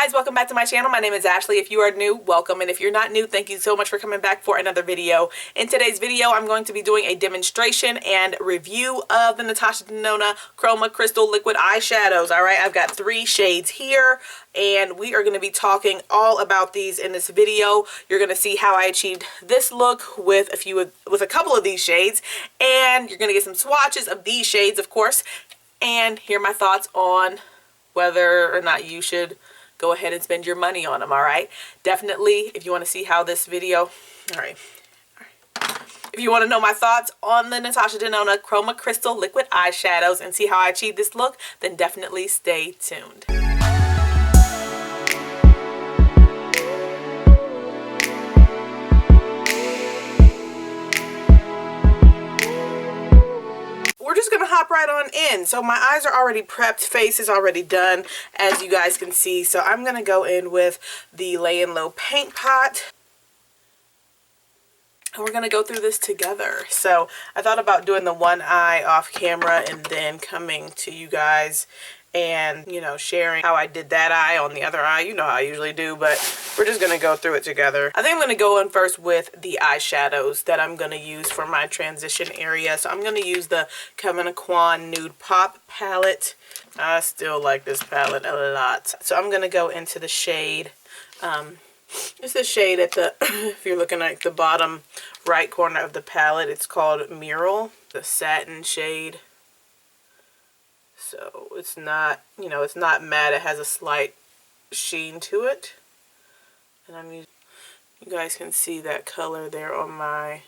guys, welcome back to my channel. My name is Ashley. If you are new, welcome, and if you're not new, thank you so much for coming back for another video. In today's video, I'm going to be doing a demonstration and review of the Natasha Denona Chroma Crystal Liquid Eyeshadows. Alright, I've got 3 shades here, and we are going to be talking all about these in this video. You're going to see how I achieved this look with a couple of these shades, and you're going to get some swatches of these shades, of course, and hear my thoughts on whether or not you should go ahead and spend your money on them. All right, definitely, if you want to see how this video, if you want to know my thoughts on the Natasha Denona Chroma Crystal Liquid Eyeshadows and see how I achieved this look, then definitely stay tuned. We're just gonna hop right on in. So my eyes are already prepped, face is already done, as you guys can see. So I'm gonna go in with the Lay and Low paint pot, and we're gonna go through this together. So I thought about doing the one eye off camera and then coming to you guys and, you know, sharing how I did that eye on the other eye. You know how I usually do, but we're just gonna go through it together. I think I'm gonna go in first with the eyeshadows that I'm gonna use for my transition area. So I'm gonna use the Kevyn NudePop palette. I still like this palette a lot. So I'm gonna go into the shade, it's the shade at the, if you're looking at the bottom right corner of the palette, it's called Mural, the satin shade. So it's not, you know, it's not matte. It has a slight sheen to it. And I'm using, you guys can see that color there on my.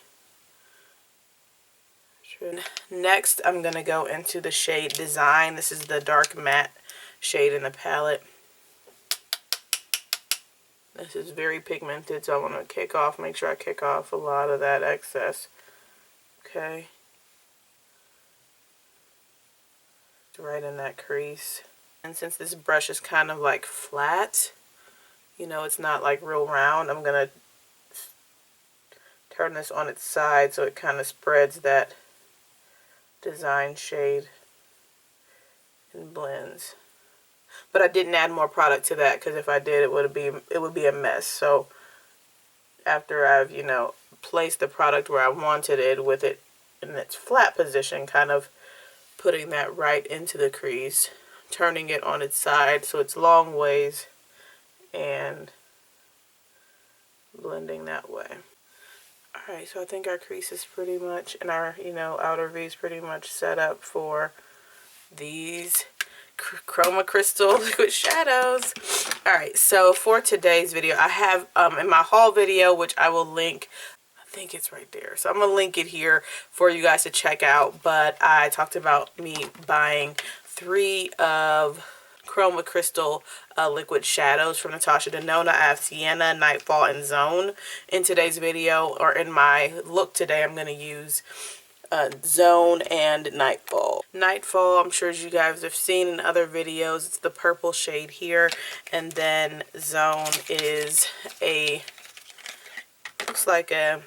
Next, I'm going to go into the shade Design. This is the dark matte shade in the palette. This is very pigmented, so I want to make sure I kick off a lot of that excess. Okay. Right in that crease. And since this brush is kind of like flat, you know, it's not like real round, I'm gonna turn this on its side so it kind of spreads that Design shade and blends. But I didn't add more product to that, because if I did, it would be a mess. So after I've, you know, placed the product where I wanted it with it in its flat position, kind of putting that right into the crease, turning it on its side so it's long ways, and blending that way. Alright, so I think our crease is pretty much, and our, you know, outer V is pretty much set up for these Chroma Crystal Liquid Shadows. Alright, so for today's video, I have in my haul video, which I will link, I think it's right there, so I'm gonna link it here for you guys to check out. But I talked about me buying 3 of Chroma Crystal liquid shadows from Natasha Denona. I have Sienna, Nightfall, and Zone. In today's video, or in my look today, I'm gonna use Zone and Nightfall. Nightfall, I'm sure as you guys have seen in other videos, it's the purple shade here, and then Zone is looks like a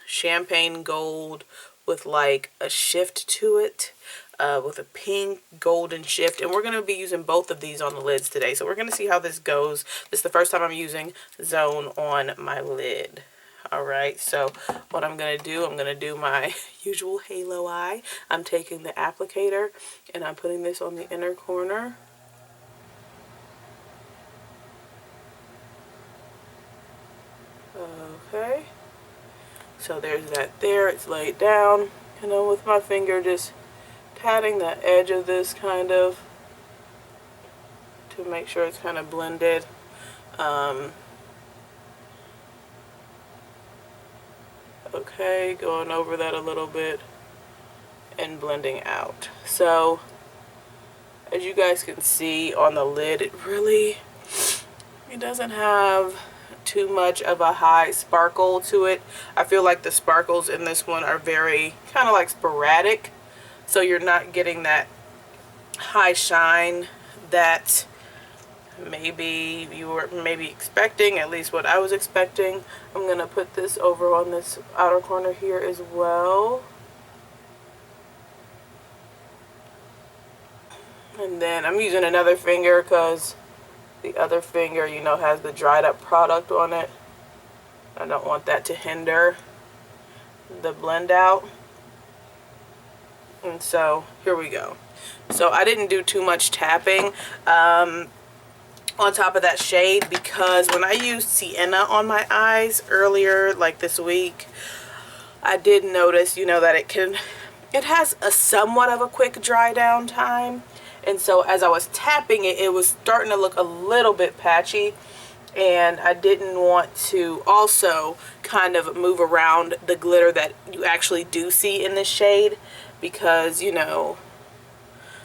champagne gold with like a shift to it, with a pink golden shift, and we're going to be using both of these on the lids today. So we're going to see how this goes. This is the first time I'm using Zone on my lid. Alright, so what I'm going to do my usual halo eye. I'm taking the applicator and I'm putting this on the inner corner. Okay. So there's that there, it's laid down, and then with my finger just patting the edge of this kind of to make sure it's kind of blended. Okay, going over that a little bit and blending out. So as you guys can see on the lid, it doesn't have too much of a high sparkle to it. I feel like the sparkles in this one are very kind of like sporadic, so you're not getting that high shine that maybe you were expecting, at least what I was expecting. I'm gonna put this over on this outer corner here as well, and then I'm using another finger because The other finger, you know, has the dried up product on it. I don't want that to hinder the blend out. And so here we go. So I didn't do too much tapping on top of that shade, because when I used Sienna on my eyes earlier, like this week, I did notice, you know, that it has a somewhat of a quick dry down time. And so as I was tapping it, it was starting to look a little bit patchy. And I didn't want to also kind of move around the glitter that you actually do see in this shade, because, you know,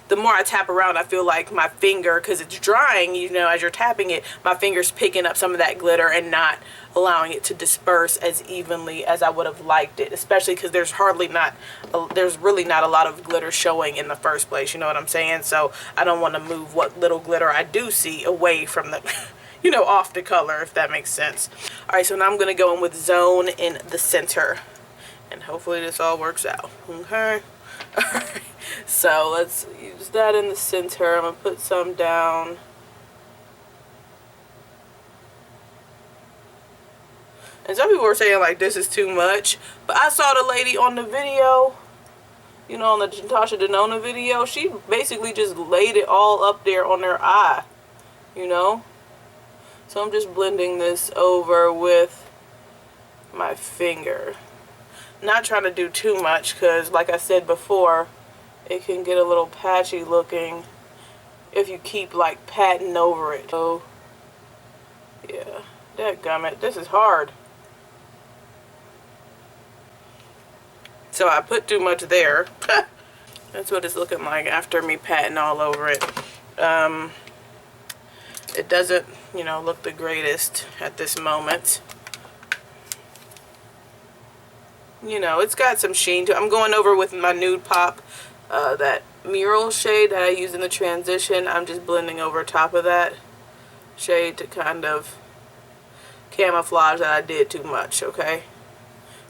the more I tap around, I feel like my finger, because it's drying, you know, as you're tapping it, my finger's picking up some of that glitter and not allowing it to disperse as evenly as I would have liked it, especially because there's really not a lot of glitter showing in the first place, you know what I'm saying? So I don't want to move what little glitter I do see away from the you know, off the color, if that makes sense. All right, so now I'm going to go in with Zone in the center, and hopefully this all works out. Okay. Alright, so let's use that in the center. I'm going to put some down. And some people were saying like this is too much, but I saw the lady on the video, you know, on the Natasha Denona video, she basically just laid it all up there on her eye, you know. So I'm just blending this over with my finger. Not trying to do too much, because like I said before, it can get a little patchy looking if you keep like patting over it. So yeah, dadgummit, this is hard. So I put too much there. That's what it's looking like after me patting all over it. It doesn't, you know, look the greatest at this moment. You know, it's got some sheen to it. I'm going over with my NudePop, that mural shade that I used in the transition. I'm just blending over top of that shade to kind of camouflage that I did too much, okay?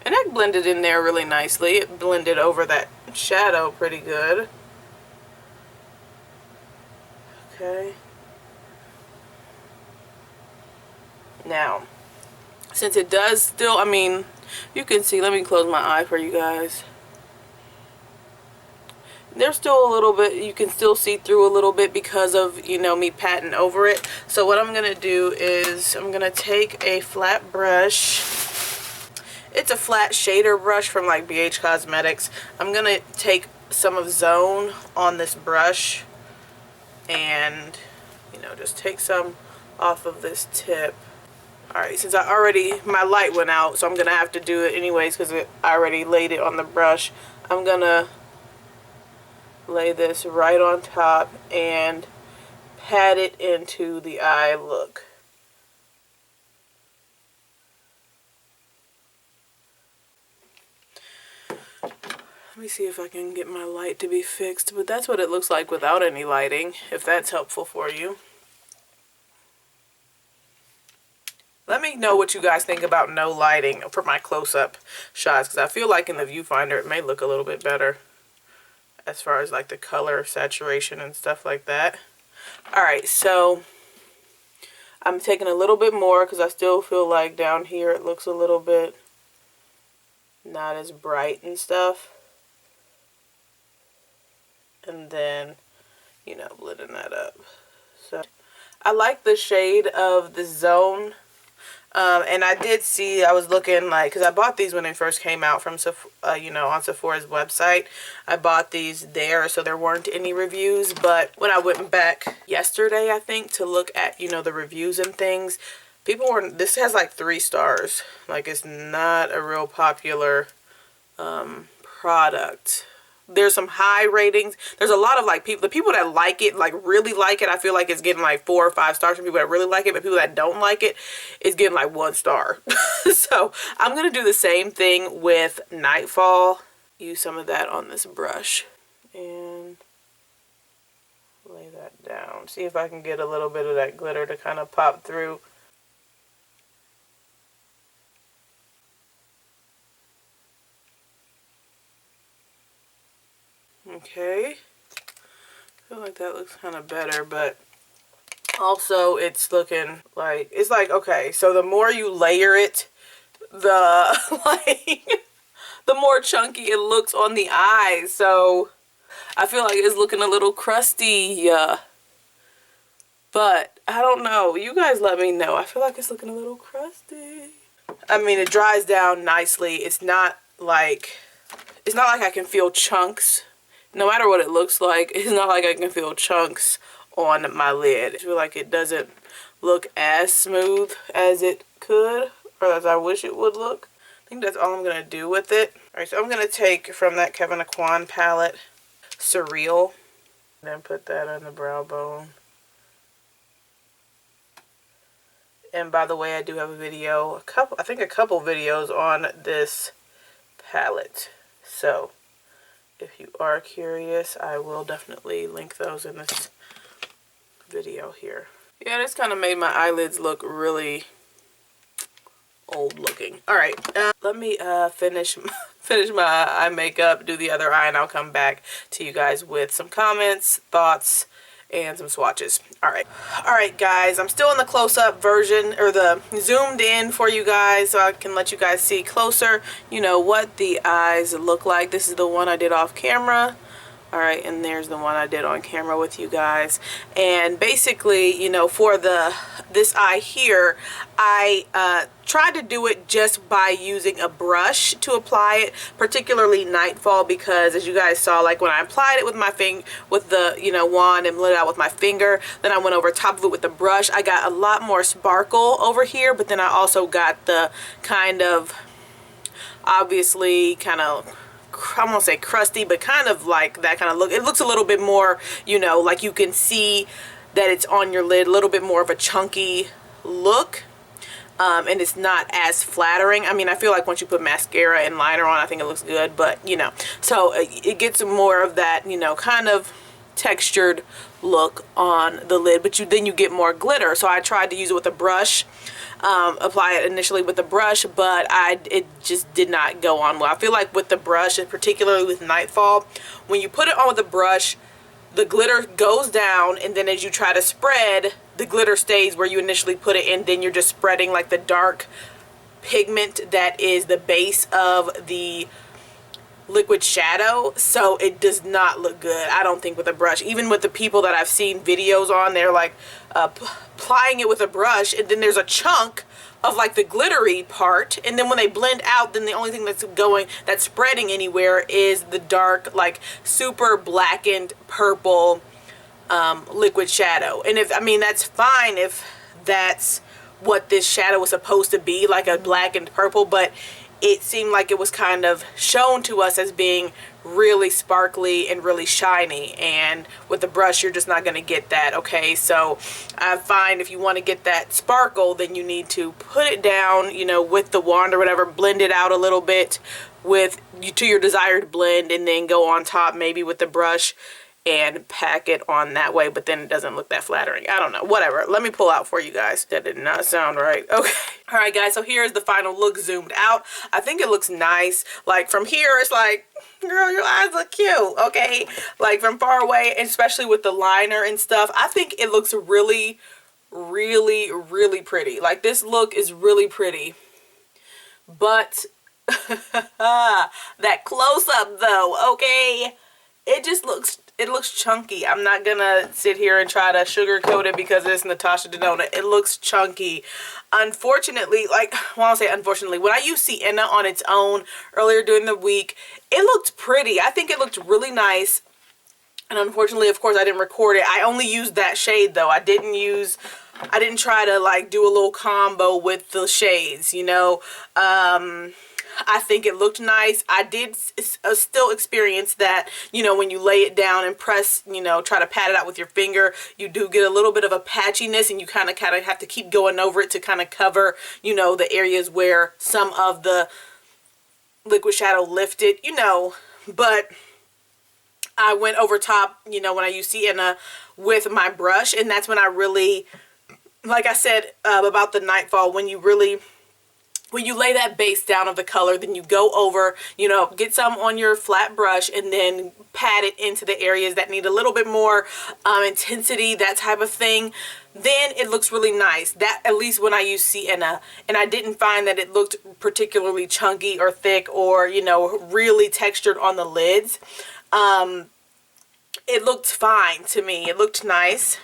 And that blended in there really nicely. It blended over that shadow pretty good. Okay. Now, since it does still, I mean, you can see, let me close my eye for you guys. There's still a little bit, you can still see through a little bit because of, you know, me patting over it. So what I'm going to do is I'm going to take a flat brush. It's a flat shader brush from like BH Cosmetics. I'm going to take some of Zone on this brush and, you know, just take some off of this tip. Alright, since my light went out, so I'm going to have to do it anyways because I already laid it on the brush. I'm going to lay this right on top and pat it into the eye look. Let me see if I can get my light to be fixed, but that's what it looks like without any lighting, if that's helpful for you. Let me know what you guys think about no lighting for my close-up shots, because I feel like in the viewfinder it may look a little bit better as far as like the color saturation and stuff like that. Alright, so I'm taking a little bit more because I still feel like down here it looks a little bit not as bright and stuff. And then, you know, blending that up. So I like the shade of the Zone. And I did see, I was looking like, because I bought these when they first came out from, you know, on Sephora's website. I bought these there, so there weren't any reviews. But when I went back yesterday, I think, to look at, you know, the reviews and things, people were, this has like 3 stars. Like, it's not a real popular product. There's some high ratings. There's a lot of like people, the people that like it, like really like it, I feel like it's getting like 4 or 5 stars from people that really like it, but people that don't like it, it's getting like 1 star. So I'm going to do the same thing with Nightfall. Use some of that on this brush and lay that down. See if I can get a little bit of that glitter to kind of pop through. Okay, I feel like that looks kind of better, but Also, it's looking like, it's like, okay, so the more you layer it, the, like, the more chunky it looks on the eyes. So I feel like it's looking a little crusty. But I don't know. You guys let me know. I feel like it's looking a little crusty. I mean, it dries down nicely. It's not like I can feel chunks. No matter what it looks like, it's not like I can feel chunks on my lid. I feel like it doesn't look as smooth as it could, or as I wish it would look. I think that's all I'm going to do with it. Alright, so I'm going to take from that Kevyn Aucoin palette, Surreal, and then put that on the brow bone. And by the way, I do have a video, I think a couple videos on this palette. So if you are curious, I will definitely link those in this video here. Yeah, this kind of made my eyelids look really old looking. Alright, let me finish my eye makeup, do the other eye, and I'll come back to you guys with some comments, thoughts, and some swatches. Alright guys, I'm still in the close-up version, or the zoomed in for you guys, so I can let you guys see closer, you know, what the eyes look like. This is the one I did off camera. Alright, and there's the one I did on camera with you guys. And basically, you know, for this eye here, I tried to do it just by using a brush to apply it, particularly Nightfall, because as you guys saw, like when I applied it with my with the, you know, wand and lit it out with my finger, then I went over top of it with the brush, I got a lot more sparkle over here, but then I also got the kind of, obviously, kind of, I won't say crusty, but kind of like that kind of look. It looks a little bit more, you know, like you can see that it's on your lid, a little bit more of a chunky look, and it's not as flattering. I mean, I feel like once you put mascara and liner on, I think it looks good, but you know, so it gets more of that, you know, kind of textured look on the lid, but then you get more glitter. So I tried to use it with a brush, apply it initially with the brush, but it just did not go on well. I feel like with the brush, and particularly with Nightfall, when you put it on with the brush, the glitter goes down, and then as you try to spread, the glitter stays where you initially put it, and then you're just spreading like the dark pigment that is the base of the liquid shadow. So it does not look good, I don't think, with a brush. Even with the people that I've seen videos on, they're like applying it with a brush, and then there's a chunk of like the glittery part, and then when they blend out, then the only thing that's spreading anywhere is the dark, like super blackened purple liquid shadow. And I mean, that's fine if that's what this shadow was supposed to be, like a blackened purple, but it seemed like it was kind of shown to us as being really sparkly and really shiny, and with the brush you're just not going to get that. Okay, so I find if you want to get that sparkle, then you need to put it down, you know, with the wand or whatever, blend it out a little bit to your desired blend, and then go on top maybe with the brush and pack it on that way, but then it doesn't look that flattering. I don't know, whatever. Let me pull out for you guys. That did not sound right. Okay. All right, guys, so here's the final look zoomed out. I think it looks nice. Like from here, it's like, girl, your eyes look cute, okay? Like from far away, especially with the liner and stuff, I think it looks really, really, really pretty. Like this look is really pretty. But that close-up though, okay? It just looks chunky. I'm not gonna sit here and try to sugarcoat it because it's Natasha Denona. It looks chunky. Unfortunately, like, well, I'll say unfortunately, when I used Sienna on its own earlier during the week, it looked pretty. I think it looked really nice. And unfortunately, of course, I didn't record it. I only used that shade though. I didn't try to like do a little combo with the shades, you know. I think it looked nice. I did still experience that, you know, when you lay it down and press, you know, try to pat it out with your finger, you do get a little bit of a patchiness, and you kind of have to keep going over it to kind of cover, you know, the areas where some of the liquid shadow lifted, you know. But I went over top, you know, when I used Sienna with my brush, and that's when I really, like I said about the Nightfall, when you really when you lay that base down of the color, then you go over, you know, get some on your flat brush and then pat it into the areas that need a little bit more intensity, that type of thing. Then it looks really nice. That, at least when I use Sienna, and I didn't find that it looked particularly chunky or thick or, you know, really textured on the lids. It looked fine to me. It looked nice.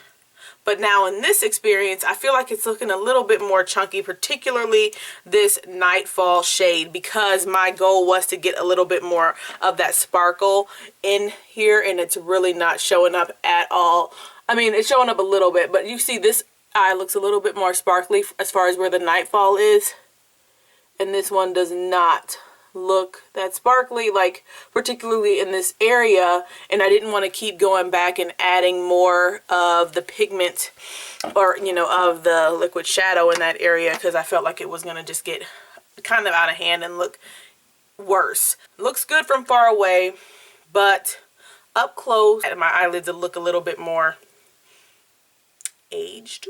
But now in this experience, I feel like it's looking a little bit more chunky, particularly this Nightfall shade, because my goal was to get a little bit more of that sparkle in here, and it's really not showing up at all. I mean, it's showing up a little bit, but you see this eye looks a little bit more sparkly as far as where the Nightfall is, and this one does not look that sparkly, like particularly in this area. And I didn't want to keep going back and adding more of the pigment, or, you know, of the liquid shadow in that area, because I felt like it was going to just get kind of out of hand and look worse. Looks good from far away, but up close my eyelids will look a little bit more aged,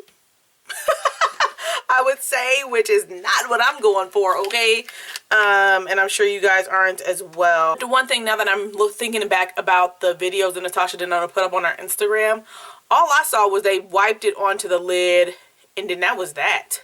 I would say, which is not what I'm going for, okay? And I'm sure you guys aren't as well. The one thing now that I'm thinking back about the videos that Natasha Denona put up on our Instagram, all I saw was they wiped it onto the lid, and then that was that.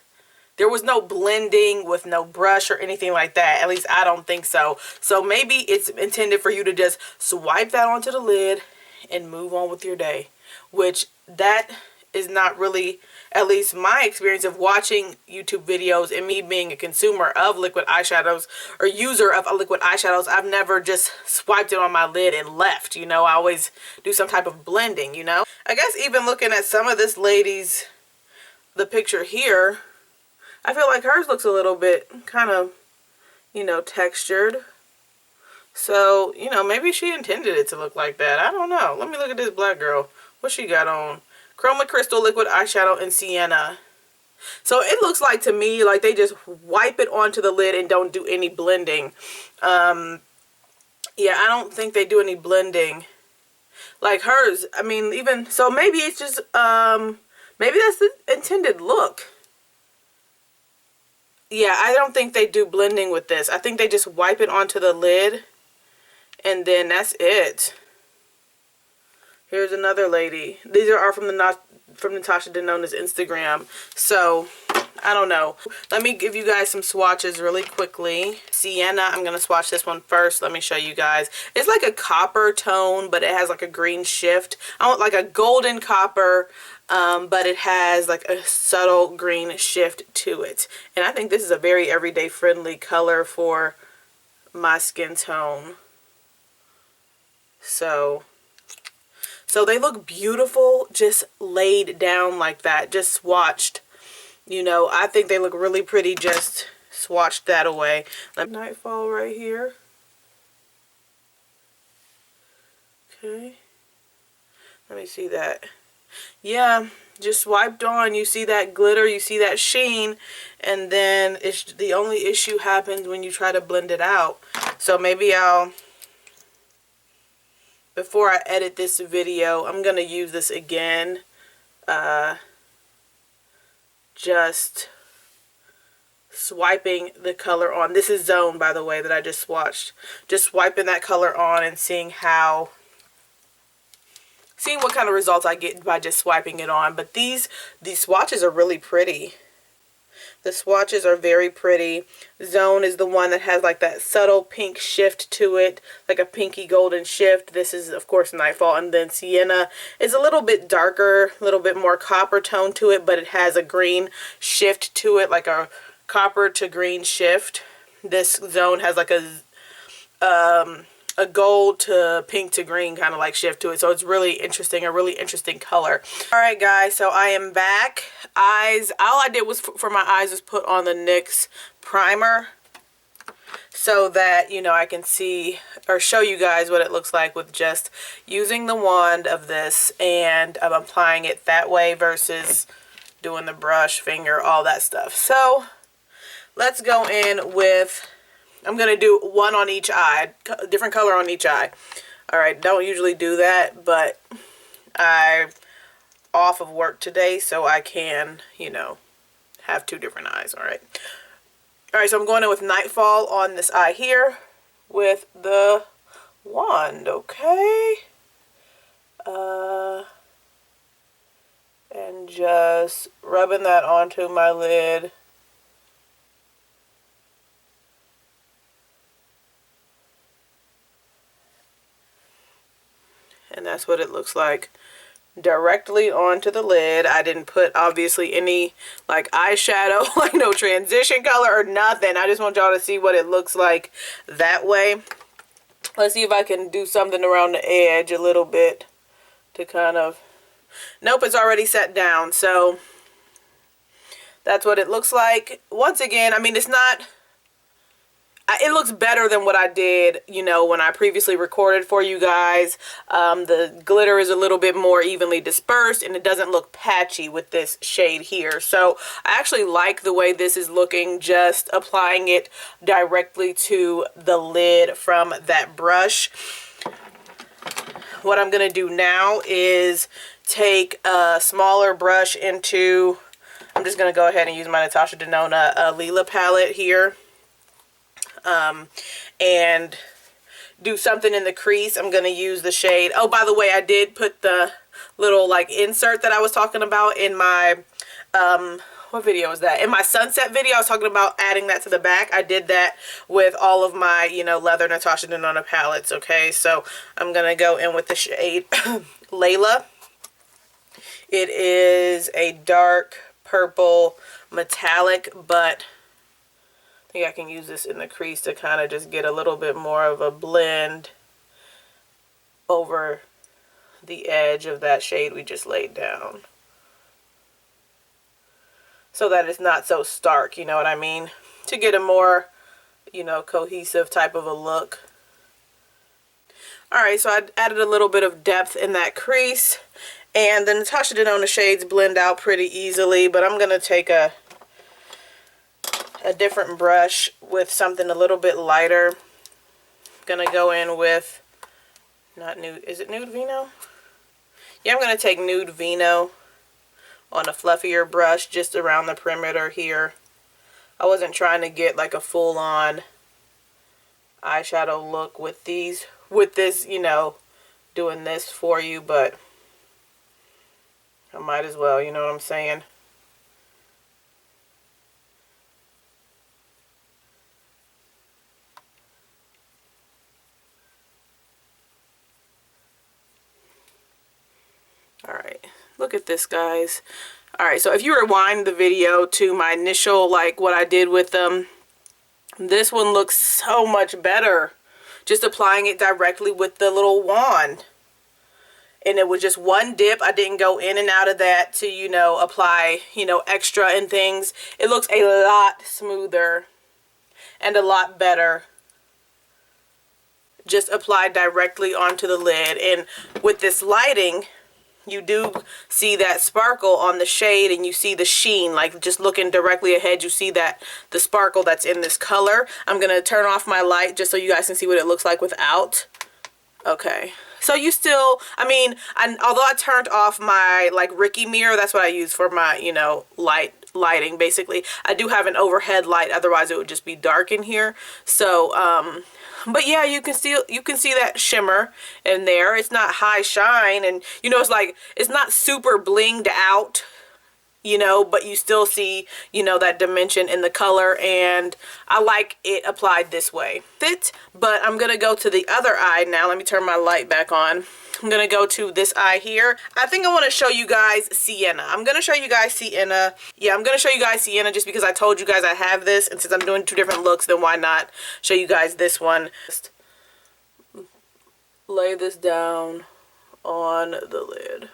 There was no blending with no brush or anything like that. At least I don't think so. So maybe it's intended for you to just swipe that onto the lid and move on with your day, which that is not really, at least my experience of watching YouTube videos and me being a consumer of liquid eyeshadows or user of liquid eyeshadows. I've never just swiped it on my lid and left, you know. I always do some type of blending, you know. I guess even looking at some of this lady's, the picture here, I feel like hers looks a little bit kind of, you know, textured. So, you know, maybe she intended it to look like that. I don't know. Let me look at this black girl. What she got on? Chroma Crystal Liquid Eyeshadow in Sienna. So it looks like to me like they just wipe it onto the lid and don't do any blending. Yeah, I don't think they do any blending like hers. I mean, even so, maybe it's just maybe that's the intended look. Yeah, I don't think they do blending with this. I think they just wipe it onto the lid and then that's it. Here's another lady. These are from Natasha Denona's Instagram. So, I don't know. Let me give you guys some swatches really quickly. Sienna, I'm going to swatch this one first. Let me show you guys. It's like a copper tone, but it has like a green shift. I want like a golden copper, but it has like a subtle green shift to it. And I think this is a very everyday friendly color for my skin tone. So they look beautiful just laid down like that, just swatched. You know, I think they look really pretty just swatched that away. Nightfall right here. Okay. Let me see that. Yeah, just swiped on. You see that glitter, you see that sheen, and then it's the only issue happens when you try to blend it out. So maybe before I edit this video, I'm going to use this again. Just swiping the color on. This is Zone, by the way, that I just swatched. Just swiping that color on and seeing what kind of results I get by just swiping it on. But these swatches are really pretty. The swatches are very pretty. Zone is the one that has like that subtle pink shift to it, like a pinky golden shift. This is, of course, Nightfall. And then Sienna is a little bit darker, a little bit more copper tone to it, but it has a green shift to it, like a copper to green shift. This Zone has like a gold to pink to green kind of like shift to it. So it's really interesting, a really interesting color. Alright guys, so I am back. Eyes, all I did was for my eyes was put on the NYX primer so that, you know, I can see or show you guys what it looks like with just using the wand of this, and I'm applying it that way versus doing the brush, finger, all that stuff. So let's go in with, I'm going to do one on each eye, different color on each eye. Alright, don't usually do that, but I'm off of work today, so I can, you know, have two different eyes. Alright. Alright, so I'm going in with Nightfall on this eye here with the wand, okay? And just rubbing that onto my lid. And that's what it looks like directly onto the lid. I didn't put obviously any like eyeshadow, like no transition color or nothing. I just want y'all to see what it looks like that way. Let's see if I can do something around the edge a little bit to kind of, nope, it's already set down. So that's what it looks like. Once again, I mean, it's not, it looks better than what I did, you know, when I previously recorded for you guys. The glitter is a little bit more evenly dispersed and it doesn't look patchy with this shade here. So I actually like the way this is looking, just applying it directly to the lid from that brush. What I'm going to do now is take a smaller brush into, I'm just going to go ahead and use my Natasha Denona Lila palette here. And do something in the crease. I'm going to use the shade. Oh, by the way, I did put the little like insert that I was talking about in my, what video was that? In my sunset video, I was talking about adding that to the back. I did that with all of my, you know, leather Natasha Denona palettes, okay? So I'm going to go in with the shade Layla. It is a dark purple metallic, but I think I can use this in the crease to kind of just get a little bit more of a blend over the edge of that shade we just laid down, so that it's not so stark, you know what I mean? To get a more, you know, cohesive type of a look. Alright, so I added a little bit of depth in that crease, and the Natasha Denona shades blend out pretty easily, but I'm going to take a different brush with something a little bit lighter. I'm going to go in with, not nude, is it Nude Vino? Yeah, I'm going to take Nude Vino on a fluffier brush just around the perimeter here. I wasn't trying to get like a full-on eyeshadow look with these, with this, you know, doing this for you, but I might as well, you know what I'm saying? Alright, look at this, guys. Alright, so if you rewind the video to my initial, like what I did with them, this one looks so much better. Just applying it directly with the little wand. And it was just one dip. I didn't go in and out of that to, you know, apply, you know, extra and things. It looks a lot smoother and a lot better just applied directly onto the lid. And with this lighting, you do see that sparkle on the shade, and you see the sheen, like just looking directly ahead, you see that the sparkle that's in this color. I'm gonna turn off my light just so you guys can see what it looks like without. Okay, so you still, I mean, although I turned off my like Ricky mirror, that's what I use for my, you know, lighting basically. I do have an overhead light, otherwise it would just be dark in here. So but yeah, you can see that shimmer in there. It's not high shine, and you know, it's like, it's not super blinged out, you know, but you still see, you know, that dimension in the color, and I like it applied this way. But I'm gonna go to the other eye now. Let me turn my light back on. I'm gonna go to this eye here. I think I want to show you guys Sienna. I'm gonna show you guys Sienna. Yeah, I'm gonna show you guys Sienna just because I told you guys I have this, and since I'm doing two different looks, then why not show you guys this one. Just lay this down on the lid.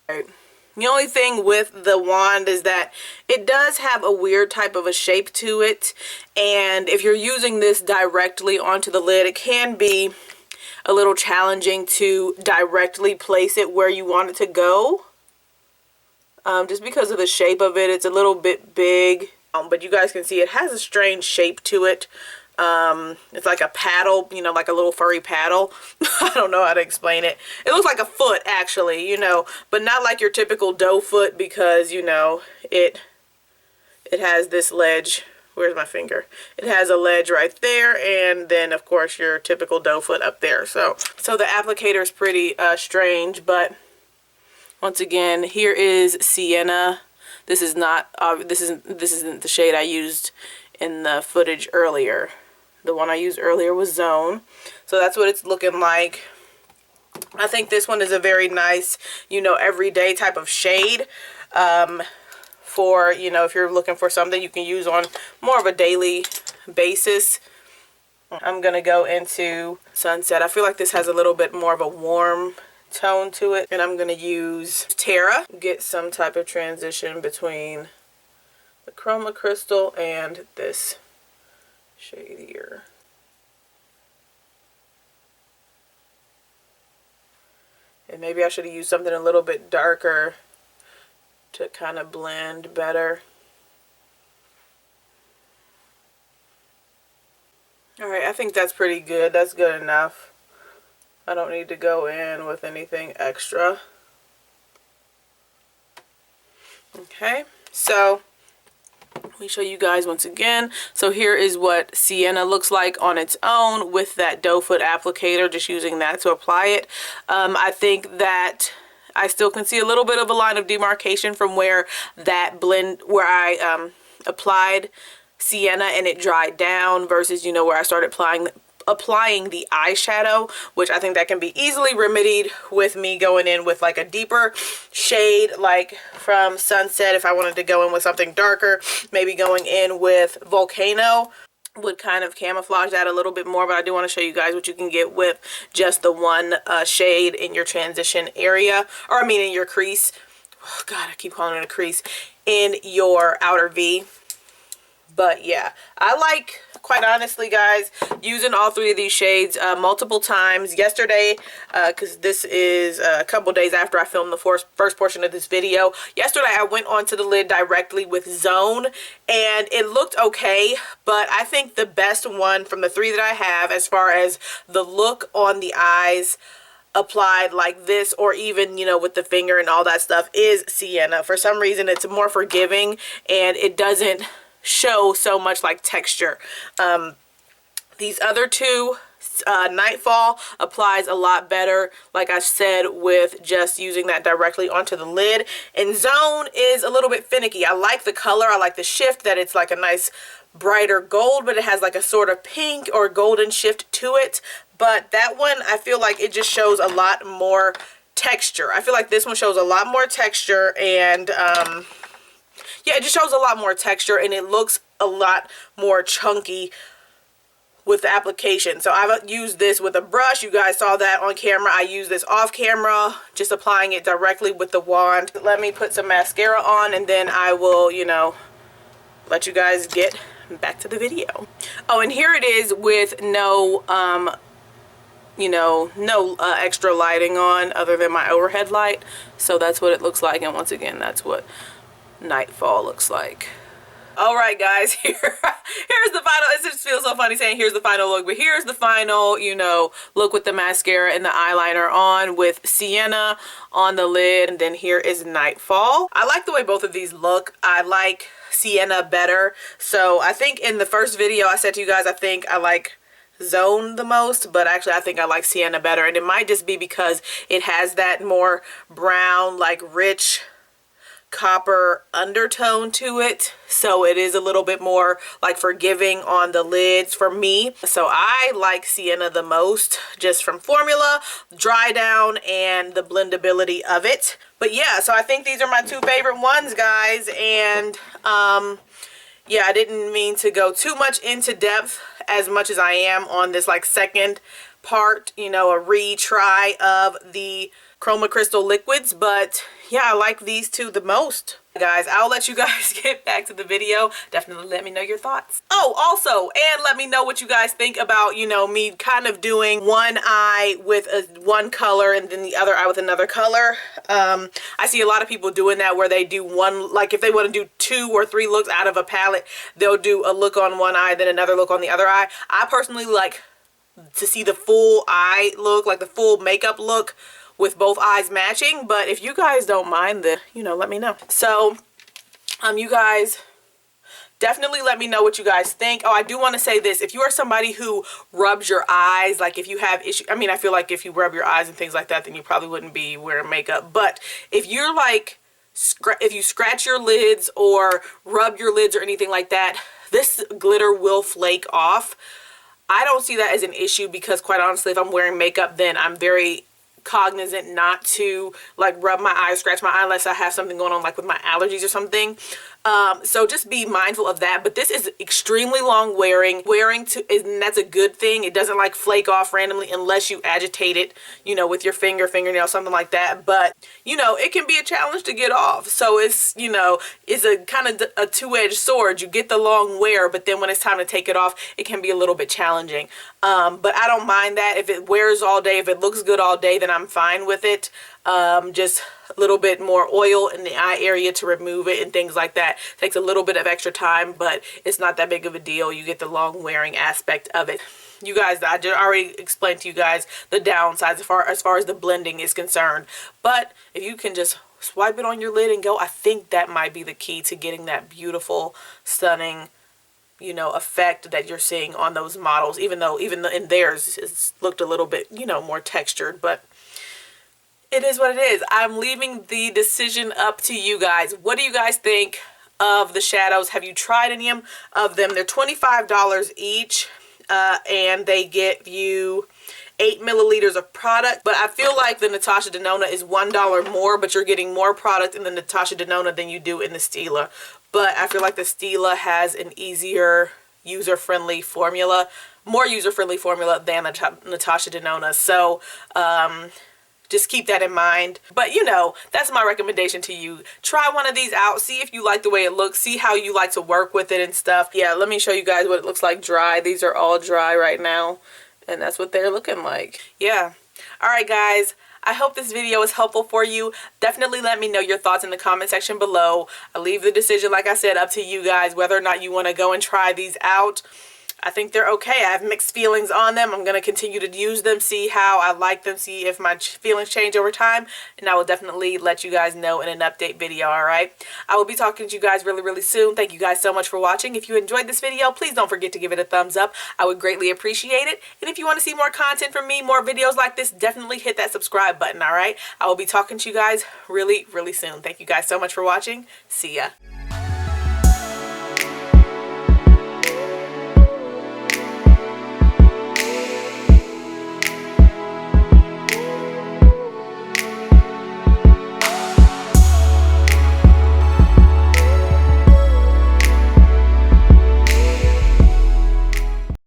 Right. The only thing with the wand is that it does have a weird type of a shape to it, and if you're using this directly onto the lid, it can be a little challenging to directly place it where you want it to go. Just because of the shape of it, it's a little bit big, but you guys can see it has a strange shape to it. It's like a paddle, you know, like a little furry paddle. I don't know how to explain it. It looks like a foot actually, you know, but not like your typical doe foot, because, you know, it has this ledge. Where's my finger? It has a ledge right there, and then of course your typical doe foot up there. So the applicator is pretty strange, but once again, here is Sienna. This is not this isn't the shade I used in the footage earlier. The one I used earlier was Zone. So that's what it's looking like. I think this one is a very nice, you know, everyday type of shade. For, you know, if you're looking for something you can use on more of a daily basis. I'm going to go into Sunset. I feel like this has a little bit more of a warm tone to it. And I'm going to use Terra. Get some type of transition between the Chroma Crystal and this shade here. And maybe I should have used something a little bit darker to kind of blend better. Alright, I think that's pretty good. That's good enough. I don't need to go in with anything extra. Okay, so let me show you guys once again. So here is what Sienna looks like on its own with that doe foot applicator, just using that to apply it. I think that I still can see a little bit of a line of demarcation from where that blend, where I applied Sienna and it dried down, versus, you know, where I started applying the eyeshadow, which I think that can be easily remedied with me going in with like a deeper shade, like from Sunset. If I wanted to go in with something darker, maybe going in with Volcano would kind of camouflage that a little bit more. But I do want to show you guys what you can get with just the one shade in your transition area, or I mean in your crease. Oh God, I keep calling it a crease, in your outer V. But yeah, I like, quite honestly guys, using all three of these shades multiple times. Yesterday, because this is a couple days after I filmed the first portion of this video, yesterday I went onto the lid directly with Zone, and it looked okay, but I think the best one from the three that I have, as far as the look on the eyes applied like this, or even, you know, with the finger and all that stuff, is Sienna. For some reason it's more forgiving, and it doesn't show so much like texture. These other two, Nightfall applies a lot better, like I said, with just using that directly onto the lid. And Zone is a little bit finicky. I like the color, I like the shift, that it's like a nice brighter gold, but it has like a sort of pink or golden shift to it. But that one, I feel like it just shows a lot more texture. I feel like this one shows a lot more texture, and yeah, it just shows a lot more texture, and it looks a lot more chunky with the application. So I've used this with a brush. You guys saw that on camera. I use this off camera, just applying it directly with the wand. Let me put some mascara on, and then I will, you know, let you guys get back to the video. Oh, and here it is with no, you know, no extra lighting on other than my overhead light. So that's what it looks like, and once again, that's what Nightfall looks like. All right guys, here's the final. It just feels so funny saying here's the final look, but here's the final, you know, look with the mascara and the eyeliner on, with Sienna on the lid. And then here is Nightfall. I like the way both of these look. I like Sienna better. So I think in the first video I said to you guys, I think I like Zone the most, but actually I think I like Sienna better. And it might just be because it has that more brown, like rich copper undertone to it, so it is a little bit more like forgiving on the lids for me. So I like Sienna the most, just from formula, dry down, and the blendability of it. But yeah, so I think these are my two favorite ones, guys. And yeah, I didn't mean to go too much into depth as much as I am on this like second part, you know, a retry of the Chroma Crystal liquids. But yeah, I like these two the most. Guys, I'll let you guys get back to the video. Definitely let me know your thoughts. Oh, also, and let me know what you guys think about, you know, me kind of doing one eye with one color and then the other eye with another color. I see a lot of people doing that where they do one, like if they want to do 2 or 3 looks out of a palette, they'll do a look on one eye, then another look on the other eye. I personally like to see the full eye look, like the full makeup look with both eyes matching. But if you guys don't mind, then, you know, let me know. So you guys definitely let me know what you guys think. Oh, I do want to say this. If you are somebody who rubs your eyes, like if you have issues, I mean, I feel like if you rub your eyes and things like that, then you probably wouldn't be wearing makeup. But if you're like, if you scratch your lids or rub your lids or anything like that, this glitter will flake off. I don't see that as an issue because, quite honestly, if I'm wearing makeup, then I'm very cognizant not to like rub my eyes, scratch my eye unless I have something going on like with my allergies or something. So just be mindful of that. But this is extremely long wearing and that's a good thing. It doesn't like flake off randomly unless you agitate it, you know, with your fingernail, something like that. But you know, it can be a challenge to get off. So it's, you know, it's a kind of a two-edged sword. You get the long wear, but then when it's time to take it off, it can be a little bit challenging. But I don't mind that. If it wears all day, if it looks good all day, then I'm fine with it. Just a little bit more oil in the eye area to remove it and things like that. Takes a little bit of extra time, but it's not that big of a deal. You get the long wearing aspect of it. You guys, I just already explained to you guys the downsides as far as the blending is concerned. But if you can just swipe it on your lid and go, I think that might be the key to getting that beautiful, stunning, you know, effect that you're seeing on those models. Even though in theirs it's looked a little bit, you know, more textured, but it is what it is. I'm leaving the decision up to you guys. What do you guys think of the shadows? Have you tried any of them? They're $25 each, and they give you 8 milliliters of product. But I feel like the Natasha Denona is $1 more, but you're getting more product in the Natasha Denona than you do in the Stila. But I feel like the Stila has an easier, user-friendly formula, more user-friendly formula than the Natasha Denona. So, just keep that in mind. But you know, that's my recommendation to you. Try one of these out. See if you like the way it looks. See how you like to work with it and stuff. Yeah, let me show you guys what it looks like dry. These are all dry right now. And that's what they're looking like. Yeah. Alright guys. I hope this video is helpful for you. Definitely let me know your thoughts in the comment section below. I leave the decision, like I said, up to you guys whether or not you want to go and try these out. I think they're okay. I have mixed feelings on them. I'm going to continue to use them, see how I like them, see if my feelings change over time, and I will definitely let you guys know in an update video, alright? I will be talking to you guys really, really soon. Thank you guys so much for watching. If you enjoyed this video, please don't forget to give it a thumbs up. I would greatly appreciate it. And if you want to see more content from me, more videos like this, definitely hit that subscribe button, alright? I will be talking to you guys really, really soon. Thank you guys so much for watching. See ya.